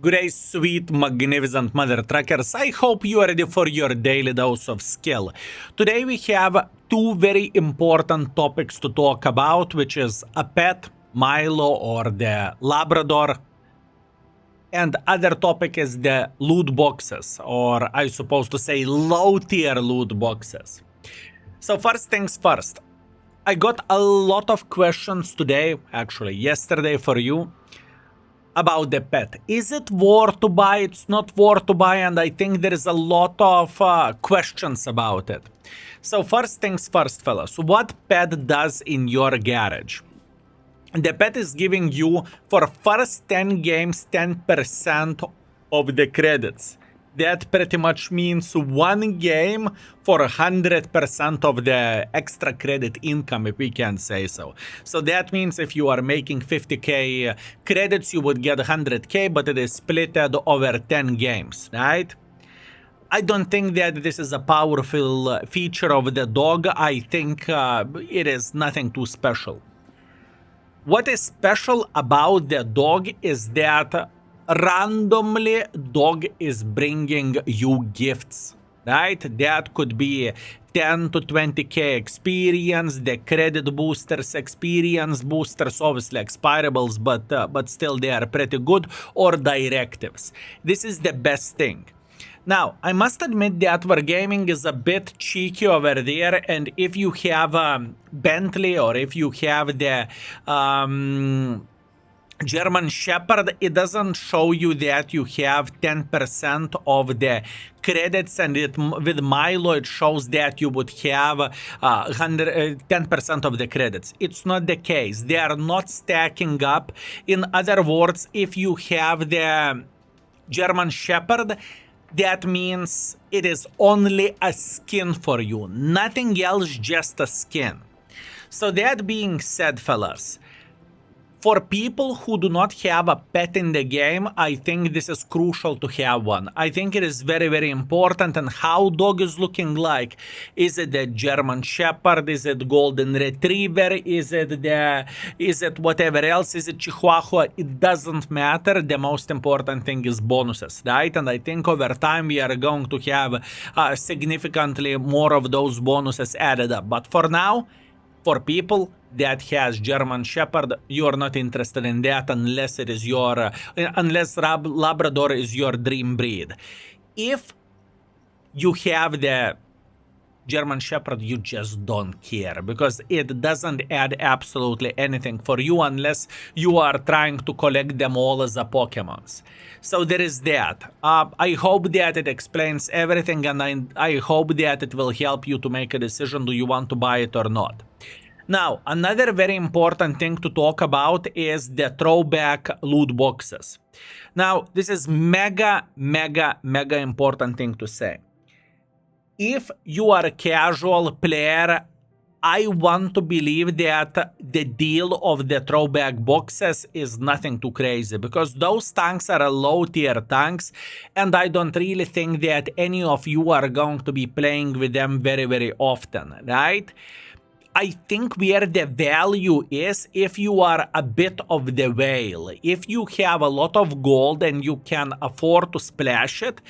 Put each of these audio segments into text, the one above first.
Great, sweet, magnificent mother truckers, I hope you are ready for your daily dose of skill. Today we have two very important topics to talk about, which is a pet, Milo or the Labrador, and other topic is the loot boxes, or I suppose to say low tier loot boxes. So first things first, I got a lot of questions today, actually yesterday for you, about the pet. Is it worth to buy? It's not worth to buy, and I think there is a lot of questions about it. So first things first, fellas, what pet does in your garage? The pet is giving you for first 10 games 10% of the credits. That pretty much means one game for 100% of the extra credit income, if we can say so. So that means if you are making 50k credits, you would get 100k, but it is split over 10 games, right? I don't think that this is a powerful feature of the dog. I think it is nothing too special. What is special about the dog is that randomly dog is bringing you gifts, right? That could be 10 to 20k experience, the credit boosters, experience boosters, obviously expirables, but still they are pretty good, or directives. This is the best thing. Now, I must admit that Wargaming is a bit cheeky over there, and if you have Bentley or if you have the German Shepherd, it doesn't show you that you have 10% of the credits, and with Milo it shows that you would have 10% of the credits. It's not the case. They are not stacking up. In other words, if you have the German Shepherd, that means it is only a skin for you. Nothing else, just a skin. So that being said, fellas, for people who do not have a pet in the game, I think this is crucial to have one. I think it is very, very important. And how dog is looking like? Is it the German Shepherd? Is it Golden Retriever? Is it whatever else? Is it Chihuahua? It doesn't matter. The most important thing is bonuses, right? And I think over time we are going to have significantly more of those bonuses added up. But for now, for people that has German Shepherd, you are not interested in that unless it is unless Labrador is your dream breed. If you have the German Shepherd, you just don't care because it doesn't add absolutely anything for you unless you are trying to collect them all as a Pokemons. So there is that. I hope that it explains everything, and I hope that it will help you to make a decision, do you want to buy it or not. Now, another very important thing to talk about is the throwback loot boxes. Now, this is mega important thing to say. If you are a casual player, I want to believe that the deal of the throwback boxes is nothing too crazy because those tanks are low tier tanks, and I don't really think that any of you are going to be playing with them very, very often, right? I think where the value is if you are a bit of the whale. If you have a lot of gold and you can afford to splash it,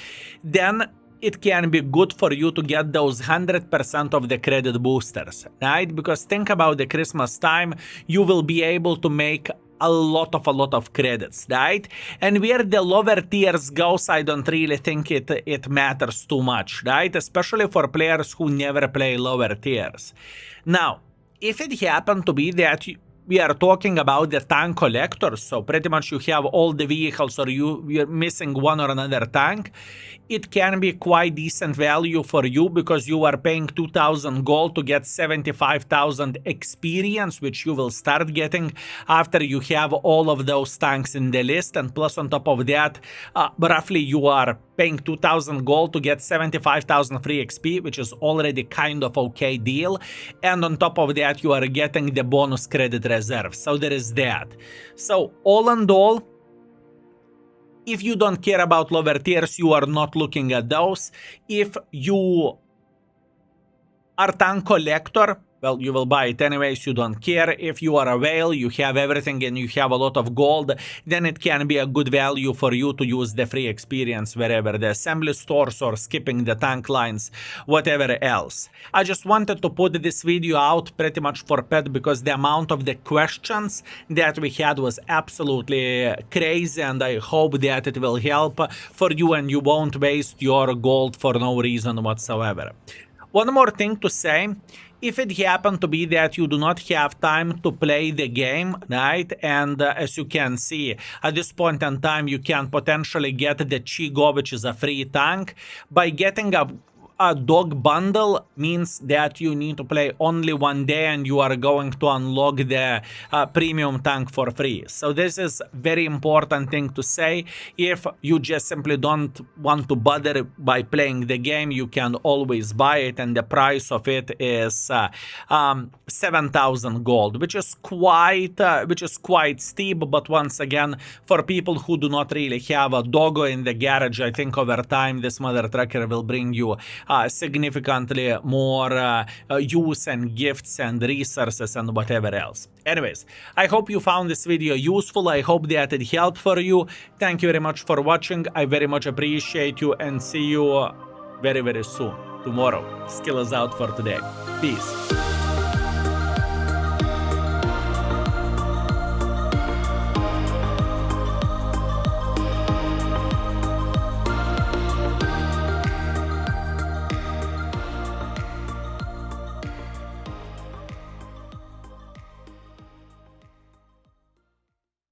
then it can be good for you to get those 100% of the credit boosters, right? Because think about the Christmas time, you will be able to make a lot of credits, right? And where the lower tiers goes, I don't really think it matters too much, right? Especially for players who never play lower tiers. Now, if it happened to be that we are talking about the tank collectors, so pretty much you have all the vehicles or you're missing one or another tank, it can be quite decent value for you because you are paying 2,000 gold to get 75,000 experience, which you will start getting after you have all of those tanks in the list. And plus on top of that, roughly you are paying 2,000 gold to get 75,000 free XP, which is already kind of okay deal. And on top of that, you are getting the bonus credit reserve. So there is that. So all in all, if you don't care about lower tiers, you are not looking at those. If you are tank collector, well, you will buy it anyways, you don't care. If you are a whale, you have everything and you have a lot of gold, then it can be a good value for you to use the free experience wherever, the assembly stores or skipping the tank lines, whatever else. I just wanted to put this video out pretty much for pet because the amount of the questions that we had was absolutely crazy, and I hope that it will help for you and you won't waste your gold for no reason whatsoever. One more thing to say, if it happened to be that you do not have time to play the game, right, and as you can see, at this point in time, you can potentially get the Chigo, which is a free tank, by getting a dog bundle means that you need to play only one day and you are going to unlock the premium tank for free. So this is very important thing to say. If you just simply don't want to bother by playing the game, you can always buy it, and the price of it is 7,000 gold, which is quite steep. But once again, for people who do not really have a doggo in the garage, I think over time this mother trucker will bring you significantly more use and gifts and resources and whatever else. Anyways, I hope you found this video useful. I hope that it helped for you. Thank you very much for watching. I very much appreciate you, and see you very, very soon. Tomorrow. Skill is out for today. Peace.